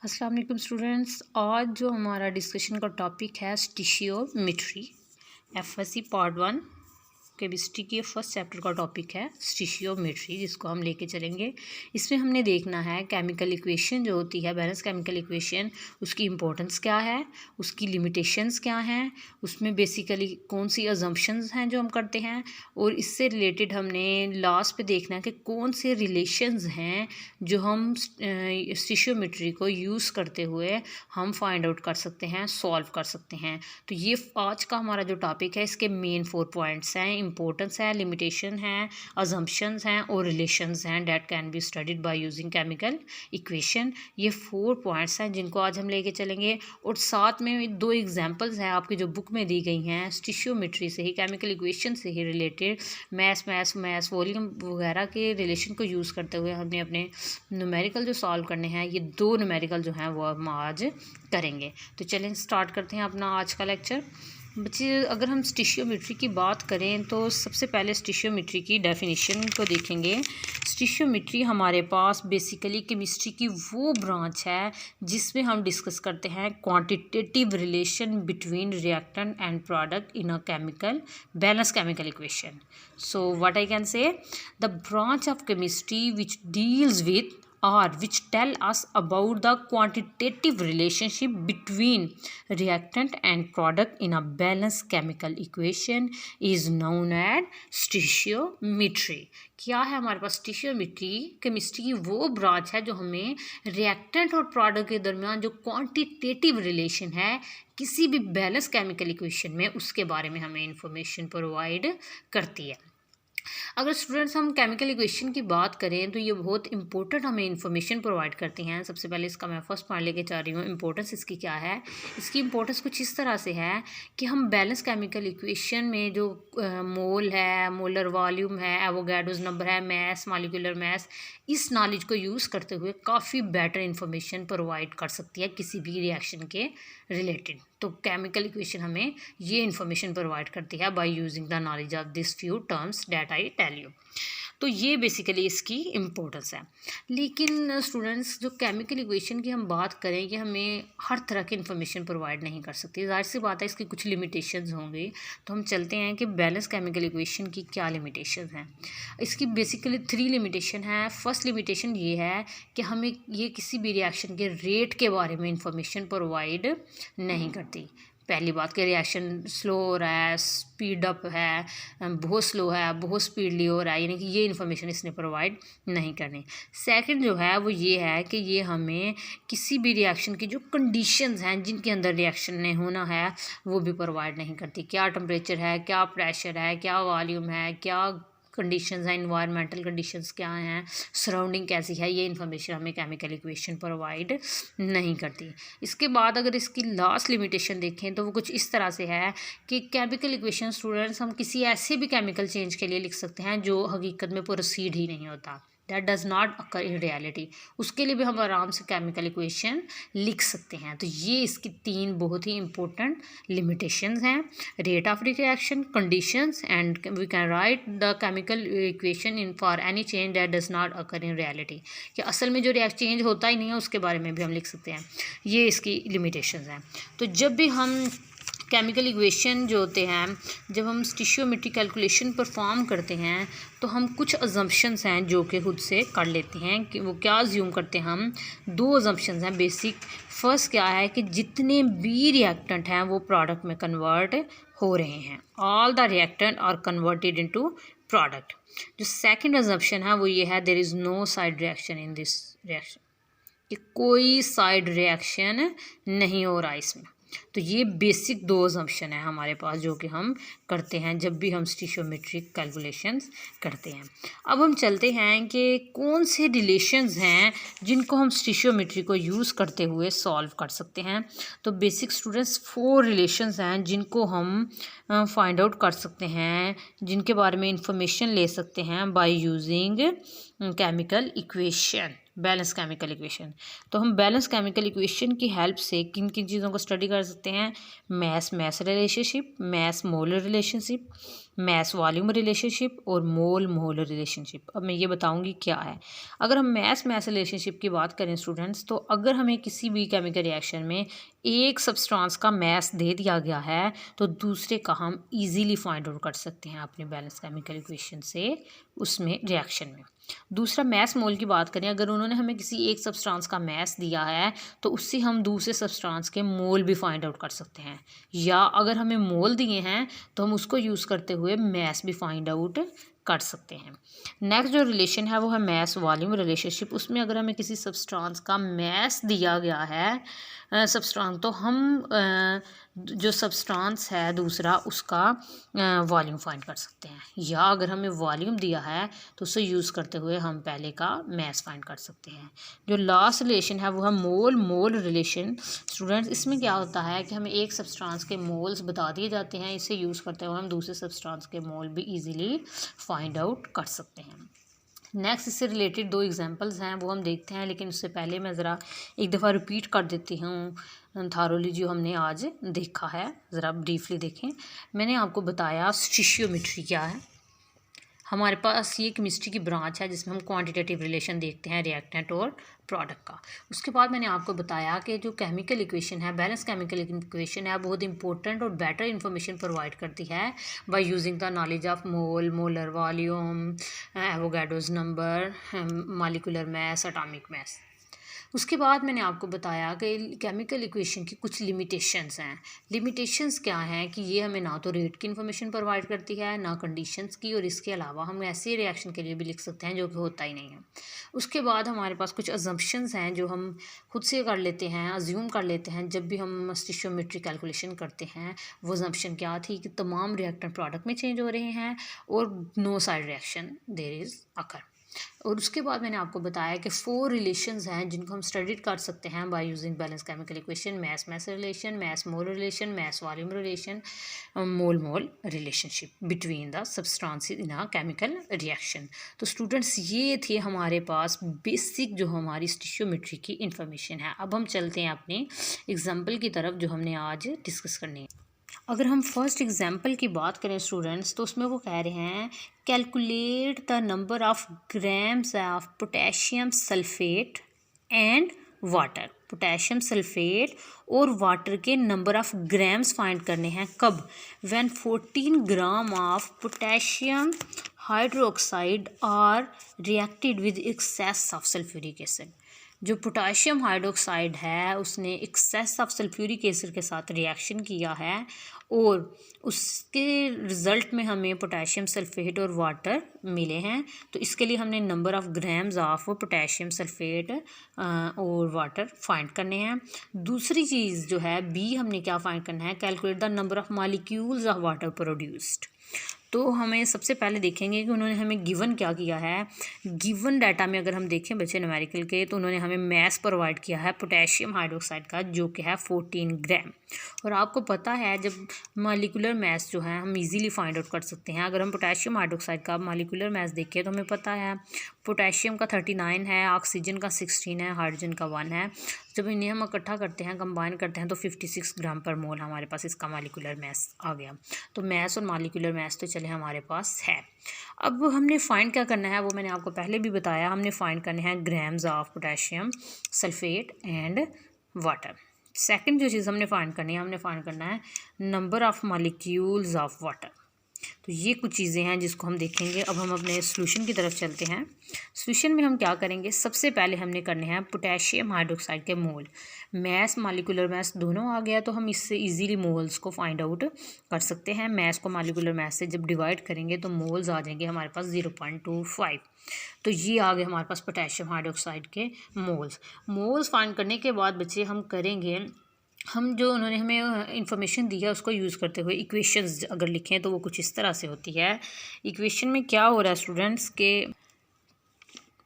अस्सलाम वालेकुम स्टूडेंट्स। आज जो हमारा डिस्कशन का टॉपिक है स्टिशियोमेट्री, एफएससी पार्ट 1 केमिस्ट्री के फर्स्ट चैप्टर का टॉपिक है स्टिशियोमेट्री, जिसको हम लेके चलेंगे। इसमें हमने देखना है केमिकल इक्वेशन जो होती है, बैलेंस केमिकल इक्वेशन, उसकी इंपॉर्टेंस क्या है, उसकी लिमिटेशंस क्या हैं, उसमें बेसिकली कौन सी अजम्पशंस हैं जो हम करते हैं, और इससे रिलेटेड हमने लास्ट पे देखना है कि कौन से रिलेशंस हैं जो हम स्टिशियोमेट्री को यूज़ करते हुए हम फाइंड आउट कर सकते हैं, सॉल्व कर सकते हैं। तो ये आज का हमारा जो टॉपिक है, इसके मेन 4 पॉइंट्स हैं। इंपॉर्टेंस है, लिमिटेशन है, अजम्पशंस हैं और रिलेशंस हैं that can be studied by using chemical equation. ये 4 पॉइंट्स हैं जिनको आज हम लेके चलेंगे, और साथ में 2 एग्जांपल्स हैं आपकी जो बुक में दी गई हैं स्टिशियोमेट्री से ही, केमिकल इक्वेशन से ही रिलेटेड, मैथ्स वॉल्यूम वगैरह के रिलेशन को यूज़ करते हुए हमने अपने न्यूमेरिकल जो सॉल्व करने हैं, ये 2 न्यूमेरिकल जो हैं वो हम आज करेंगे। तो चलें स्टार्ट करते हैं अपना आज का लेक्चर। बच्चे, अगर हम स्टिशियोमेट्री की बात करें तो सबसे पहले स्टिशियोमेट्री की डेफिनेशन को देखेंगे। स्टिशियोमेट्री हमारे पास बेसिकली केमिस्ट्री की वो ब्रांच है जिसमें हम डिस्कस करते हैं quantitative relation between reactant and product in a chemical balance chemical equation. So what I can say, the branch of chemistry which deals with or which tell us about the quantitative relationship between reactant and product in a balanced chemical equation is known as स्टिशियोमेट्री। क्या है हमारे पास स्टिशियोमेट्री? Chemistry की वो branch है जो हमें reactant और product के दरमियान जो क्वांटिटेटिव रिलेशन है किसी भी बैलेंस केमिकल इक्वेशन में, उसके बारे में हमें इंफॉर्मेशन प्रोवाइड करती है। अगर स्टूडेंट्स हम केमिकल इक्वेशन की बात करें तो ये बहुत इंपॉर्टेंट हमें इन्फॉर्मेशन प्रोवाइड करती हैं। सबसे पहले इसका मैं फर्स्ट पॉइंट लेके जा रही हूँ, इंपॉर्टेंस इसकी क्या है। इसकी इंपॉर्टेंस कुछ इस तरह से है कि हम बैलेंस केमिकल इक्वेशन में जो मोल है, मोलर वॉल्यूम है, एवोगाड्रोस नंबर है, मैस, मॉलिक्यूलर मैस, इस नॉलेज को यूज़ करते हुए काफ़ी बेटर इन्फॉर्मेशन प्रोवाइड कर सकती है किसी भी रिएक्शन के रिलेटेड। तो केमिकल इक्वेशन हमें ये इन्फॉर्मेशन प्रोवाइड करती है by using the knowledge of this few terms that I tell you. तो ये बेसिकली इसकी इम्पोर्टेंस है। लेकिन स्टूडेंट्स, जो केमिकल इक्वेशन की हम बात करें, ये हमें हर तरह की इन्फॉर्मेशन प्रोवाइड नहीं कर सकती। जाहिर सी बात है इसकी कुछ लिमिटेशंस होंगी। तो हम चलते हैं कि बैलेंस केमिकल इक्वेशन की क्या लिमिटेशंस हैं। इसकी बेसिकली 3 लिमिटेशन है। फर्स्ट लिमिटेशन ये है कि हमें ये किसी भी रिएक्शन के रेट के बारे में इंफॉर्मेशन प्रोवाइड नहीं करती। पहली बात कि रिएक्शन स्लो हो रहा है, स्पीड अप है, बहुत स्लो है, बहुत स्पीडली हो रहा है, यानी कि ये इन्फॉर्मेशन इसने प्रोवाइड नहीं करनी। सेकंड जो है वो ये है कि ये हमें किसी भी रिएक्शन की जो कंडीशंस हैं जिनके अंदर रिएक्शन ने होना है वो भी प्रोवाइड नहीं करती। क्या टेम्परेचर है, क्या प्रेशर है, क्या वॉल्यूम है, क्या कंडीशंस हैं, इन्वायरमेंटल कंडीशंस क्या हैं, सराउंडिंग कैसी है, ये इन्फॉर्मेशन हमें केमिकल इक्वेशन प्रोवाइड नहीं करती। इसके बाद अगर इसकी लास्ट लिमिटेशन देखें तो वो कुछ इस तरह से है कि केमिकल इक्वेशन स्टूडेंट्स हम किसी ऐसे भी केमिकल चेंज के लिए लिख सकते हैं जो हकीकत में प्रोसीड ही नहीं होता, that does not occur in reality. उसके लिए भी हम आराम से केमिकल इक्वेशन लिख सकते हैं। तो ये इसकी 3 बहुत ही इंपॉर्टेंट लिमिटेशंस हैं, rate of reaction, conditions, and we can write the chemical equation in for any change that does not occur in reality, कि असल में जो चेंज होता ही नहीं है उसके बारे में भी हम लिख सकते हैं। ये इसकी लिमिटेशंस हैं। तो जब भी हम केमिकल इक्वेशन जो होते हैं, जब हम स्टिशियोमेट्री कैलकुलेशन परफॉर्म करते हैं तो हम कुछ अजम्पशंस हैं जो कि खुद से कर लेते हैं। कि वो क्या अज्यूम करते हैं हम, 2 अजम्पशंस हैं बेसिक। फर्स्ट क्या है कि जितने भी रिएक्टेंट हैं वो प्रोडक्ट में कन्वर्ट हो रहे हैं, all the reactant are converted into product. जो सेकंड अजम्पशन है वो ये है, there is no side reaction in this reaction, कि कोई साइड रिएक्शन नहीं हो रहा इसमें। तो ये बेसिक 2 अजम्पशन है हमारे पास जो कि हम करते हैं जब भी हम स्टिशियोमेट्रिक कैलकुलेशंस करते हैं। अब हम चलते हैं कि कौन से रिलेशंस हैं जिनको हम स्टिशियोमेट्री को यूज़ करते हुए सॉल्व कर सकते हैं। तो बेसिक स्टूडेंट्स 4 रिलेशंस हैं जिनको हम फाइंड आउट कर सकते हैं, जिनके बारे में इंफॉर्मेशन ले सकते हैं by using chemical equation, balance chemical equation. तो हम बैलेंस केमिकल इक्वेशन की हेल्प से किन किन चीज़ों को स्टडी कर सकते हैं, mass mass relationship, mass molar relationship, mass volume relationship और मोल मोल रिलेशनशिप। अब मैं ये बताऊंगी क्या है। अगर हम मैस मैस रिलेशनशिप की बात करें स्टूडेंट्स, तो अगर हमें किसी भी केमिकल रिएक्शन में एक सब्सटेंस का मैस दे दिया गया है तो दूसरे का हम इजीली फाइंड आउट कर सकते हैं अपने बैलेंस केमिकल इक्वेशन से उसमें रिएक्शन में। दूसरा मैस मोल की बात करें, अगर उन्होंने हमें किसी एक सब्सटेंस का मैस दिया है तो उससे हम दूसरे सब्सटेंस के मोल भी फाइंड आउट कर सकते हैं, या अगर हमें मोल दिए हैं तो हम उसको यूज़ करते हुए मैस भी फाइंड आउट कर सकते हैं। नेक्स्ट जो रिलेशन है वो है मैस वॉल्यूम रिलेशनशिप। उसमें अगर हमें किसी सब्सटेंस का मैस दिया गया है सब्सटेंस, तो हम जो सब्सटेंस है दूसरा उसका वॉल्यूम फाइंड कर सकते हैं, या अगर हमें वॉल्यूम दिया है तो उसे यूज़ करते हुए हम पहले का मैस फाइंड कर सकते हैं। जो लास्ट रिलेशन है वो है मोल मोल रिलेशन। स्टूडेंट्स, इसमें क्या होता है कि हमें एक सब्सटेंस के मोल्स बता दिए जाते हैं, इसे यूज़ करते हुए हम दूसरे सब्सटेंस के मोल भी इजीली फाइंड आउट कर सकते हैं। नेक्स्ट इससे रिलेटेड दो एग्जांपल्स हैं वो हम देखते हैं, लेकिन उससे पहले मैं ज़रा एक दफ़ा रिपीट कर देती हूँ थारोली जो हमने आज देखा है, ज़रा ब्रीफली देखें। मैंने आपको बताया स्टिशियोमेट्री क्या है। हमारे पास ये केमिस्ट्री की ब्रांच है जिसमें हम क्वांटिटेटिव रिलेशन देखते हैं रिएक्टेंट और प्रोडक्ट का। उसके बाद मैंने आपको बताया कि जो केमिकल इक्वेशन है, बैलेंस केमिकल इक्वेशन है, बहुत इंपॉर्टेंट और बेटर इन्फॉर्मेशन प्रोवाइड करती है by using the knowledge of mole, molar volume, Avogadro's number, molecular mass, atomic mass. उसके बाद मैंने आपको बताया कि केमिकल इक्वेशन की कुछ लिमिटेशंस हैं। लिमिटेशंस क्या हैं कि ये हमें ना तो रेट की इन्फॉर्मेशन प्रोवाइड करती है, ना कंडीशंस की, और इसके अलावा हम ऐसे रिएक्शन के लिए भी लिख सकते हैं जो कि होता ही नहीं है। उसके बाद हमारे पास कुछ अजम्पशंस हैं जो हम खुद से कर लेते हैं, अज्यूम कर लेते हैं जब भी हम स्टिशियोमेट्री कैलकुलेशन करते हैं। वो अजम्पशन क्या थी कि तमाम रिएक्टेंट प्रोडक्ट में चेंज हो रहे हैं और no side reaction there is occur. और उसके बाद मैंने आपको बताया कि 4 रिलेशंस हैं जिनको हम स्टडीड कर सकते हैं by using balance chemical equation, mass mass relation, mass mole relation, mass volume relation, mole mole relationship between the substances in a chemical reaction. तो स्टूडेंट्स, ये थे हमारे पास बेसिक जो हमारी स्टिशियोमेट्री की इंफॉर्मेशन है। अब हम चलते हैं अपने एग्जाम्पल की तरफ जो हमने आज डिस्कस करनी है। अगर हम फर्स्ट एग्जांपल की बात करें स्टूडेंट्स, तो उसमें वो कह रहे हैं calculate the number of grams of potassium sulphate and water. Potassium sulphate और वाटर के नंबर ऑफ ग्राम्स फाइंड करने हैं। कब? When 14 gram of potassium hydroxide are reacted with excess of sulphuric acid. जो पोटाशियम हाइड्रोक्साइड है उसने access of sulphuric acid के साथ रिएक्शन किया है और उसके रिज़ल्ट में हमें पोटेशियम सल्फेट और वाटर मिले हैं। तो इसके लिए हमने number of grams of potassium sulphate और वाटर फाइंड करने हैं। दूसरी चीज़ जो है बी, हमने क्या फाइंड करना है, calculate the number of molecules of water produced. तो हमें सबसे पहले देखेंगे कि उन्होंने हमें गिवन क्या किया है। गिवन डाटा में अगर हम देखें बच्चे न्यूमेरिकल के, तो उन्होंने हमें मैस प्रोवाइड किया है पोटेशियम हाइड्रोक्साइड का जो कि है 14 ग्राम। और आपको पता है जब मॉलिक्यूलर मैस जो है हम इजीली फाइंड आउट कर सकते हैं। अगर हम पोटेशियम हाइड्रोक्साइड का मॉलिक्यूलर मैस देखें तो हमें पता है पोटेशियम का 39 है, ऑक्सीजन का 16 है, हाइड्रोजन का 1 है। जब इन्हें हम इकट्ठा करते हैं, कंबाइन करते हैं, तो 56 ग्राम पर मोल हमारे पास इसका मॉलिक्यूलर मैस आ गया। तो मैस और मॉलिक्यूलर मैस तो चले हमारे पास है। अब हमने फाइंड क्या करना है वो मैंने आपको पहले भी बताया, हमने फाइंड करने हैं grams of potassium sulphate and water. Second जो चीज़ हमने फाइंड करनी है, हमने फाइंड करना है number of molecules of water. तो ये कुछ चीज़ें हैं जिसको हम देखेंगे। अब हम अपने सॉल्यूशन की तरफ चलते हैं। सॉल्यूशन में हम क्या करेंगे, सबसे पहले हमने करने हैं पोटेशियम हाइड्रोक्साइड के मोल। मैस मॉलिक्यूलर मैस दोनों आ गया तो हम इससे इजीली मोल्स को फाइंड आउट कर सकते हैं। मैस को मॉलिक्यूलर मैस से जब डिवाइड करेंगे तो मोल्स आ जाएंगे हमारे पास 0.25। तो ये आ गए हमारे पास पोटेशियम हाइड्रोक्साइड के मोल्स फाइंड करने के बाद बच्चे हम करेंगे, हम जो उन्होंने हमें इंफॉर्मेशन दी है उसको यूज़ करते हुए इक्वेशंस अगर लिखें तो वो कुछ इस तरह से होती है। इक्वेशन में क्या हो रहा है स्टूडेंट्स के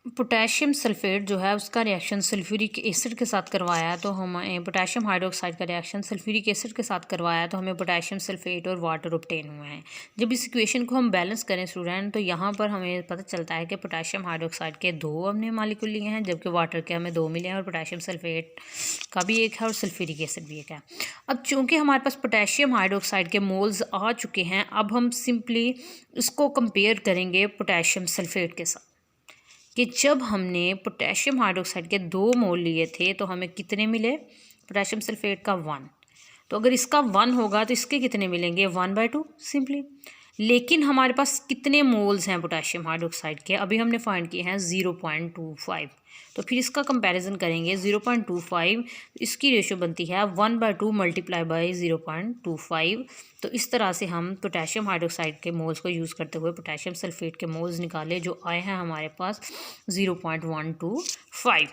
पोटेशियम सल्फेट जो है उसका रिएक्शन सल्फ्यूरिक एसिड के साथ करवाया है, तो हमें पोटेशियम हाइड्रोक्साइड का रिएक्शन सल्फ्यूरिक एसिड के साथ करवाया है, तो हमें पोटेशियम सल्फेट और वाटर ऑब्टेन हुए हैं। जब इस इक्वेशन को हम बैलेंस करें स्टूडेंट, तो यहाँ पर हमें पता चलता है कि पोटेशियम हाइड्रोक्साइड के 2 हमने मॉलिक्यूल लिए हैं, जबकि वाटर के हमें 2 मिले हैं, और पोटेशियम सल्फेट का भी एक है और सल्फ्यूरिक एसिड भी एक है। अब चूँकि हमारे पास पोटेशियम हाइड्रोक्साइड के मोल्स आ चुके हैं, अब हम सिंपली इसको कंपेयर करेंगे पोटेशियम सल्फेट के साथ कि जब हमने पोटेशियम हाइड्रोक्साइड के 2 मोल लिए थे तो हमें कितने मिले, पोटेशियम सल्फेट का 1। तो अगर इसका 1 होगा तो इसके कितने मिलेंगे, 1/2 सिंपली। लेकिन हमारे पास कितने मोल्स हैं पोटेशियम हाइड्रोक्साइड के, अभी हमने फाइंड किए हैं 0.25। तो फिर इसका कंपैरिजन करेंगे 0.25, इसकी रेशो बनती है 1/2 मल्टीप्लाई बाई 0.25। तो इस तरह से हम पोटेशियम हाइड्रोक्साइड के मोल्स को यूज़ करते हुए पोटेशियम सल्फेट के मोल्स निकाले, जो आए हैं हमारे पास 0.125।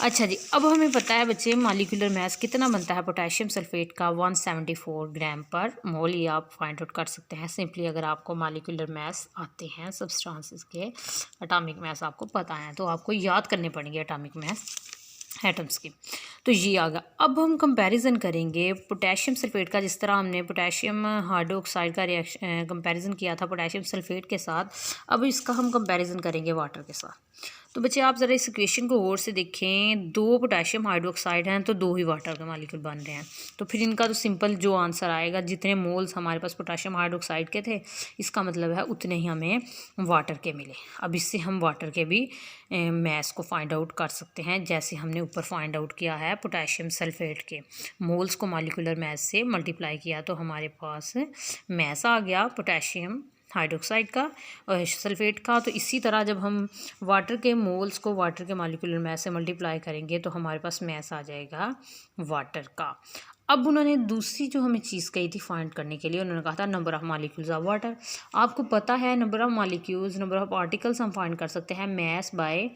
अच्छा जी, अब हमें पता है बच्चे मॉलिक्यूलर मास कितना बनता है पोटेशियम सल्फेट का, 174 ग्राम पर मोल। ये आप फाइंड आउट कर सकते हैं सिंपली अगर आपको मॉलिक्यूलर मास आते हैं, सब्सटेंसेस के एटॉमिक मास आपको पता है, तो आपको याद करने पड़ेंगे एटॉमिक मास एटम्स की। तो ये आ गया। अब हम कंपैरिजन करेंगे पोटेशियम सल्फेट का, जिस तरह हमने पोटेशियम हाइड्रोक्साइड का रिएक्शन कंपैरिजन किया था पोटेशियम सल्फेट के साथ, अब इसका हम कंपैरिजन करेंगे वाटर के साथ। तो बच्चे आप ज़रा इस इक्वेशन को गौर से देखें, 2 पोटेशियम हाइड्रोक्साइड हैं तो 2 ही वाटर के मॉलिक्यूल बन रहे हैं, तो फिर इनका तो सिंपल जो आंसर आएगा, जितने मोल्स हमारे पास पोटेशियम हाइड्रोक्साइड के थे इसका मतलब है उतने ही हमें वाटर के मिले। अब इससे हम वाटर के भी मैस को फाइंड आउट कर सकते हैं, जैसे हमने ऊपर फाइंड आउट किया है पोटेशियम सल्फेट के मोल्स को मॉलिक्यूलर मैस से मल्टीप्लाई किया तो हमारे पास मैस आ गया पोटेशियम हाइड्रोक्साइड का और सल्फेट का। तो इसी तरह जब हम वाटर के मोल्स को वाटर के मॉलिक्यूलर मैस से मल्टीप्लाई करेंगे तो हमारे पास मैस आ जाएगा वाटर का। अब उन्होंने दूसरी जो हमें चीज़ कही थी फाइंड करने के लिए, उन्होंने कहा था number of molecules of water. आपको पता है number of molecules, number of particles हम फाइंड कर सकते हैं mass by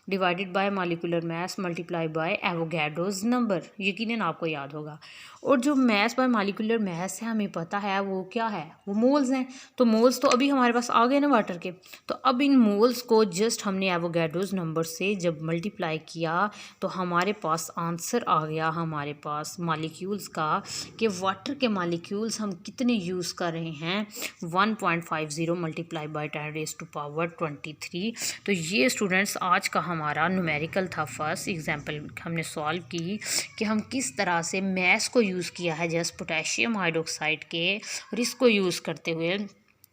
divided by molecular mass multiply by Avogadro's number, यकीनन आपको याद होगा। और जो मैस बाय मॉलिक्यूलर मैस है हमें पता है वो क्या है, वो मोल्स हैं। तो मोल्स तो अभी हमारे पास आ गए ना वाटर के, तो अब इन मोल्स को जस्ट हमने एवोगैड्रोस नंबर से जब मल्टीप्लाई किया तो हमारे पास आंसर आ गया हमारे पास मॉलिक्यूल्स का, कि वाटर के मॉलिक्यूल्स हम कितने यूज़ कर रहे हैं, 1.50 मल्टीप्लाई बाय 10⁻23। तो ये स्टूडेंट्स आज का हमारा न्यूमेरिकल था। फर्स्ट एग्जाम्पल हमने सॉल्व की कि हम किस तरह से मैस को यूज़ किया है जस्ट पोटेशियम हाइड्रोक्साइड के, और इसको यूज़ करते हुए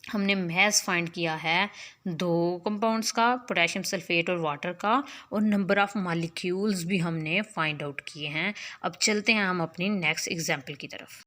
हमने मैस फाइंड किया है 2 कंपाउंड्स का, पोटेशियम सल्फेट और वाटर का, और नंबर ऑफ़ मॉलिक्यूल्स भी हमने फाइंड आउट किए हैं। अब चलते हैं हम अपनी नेक्स्ट एग्जाम्पल की तरफ।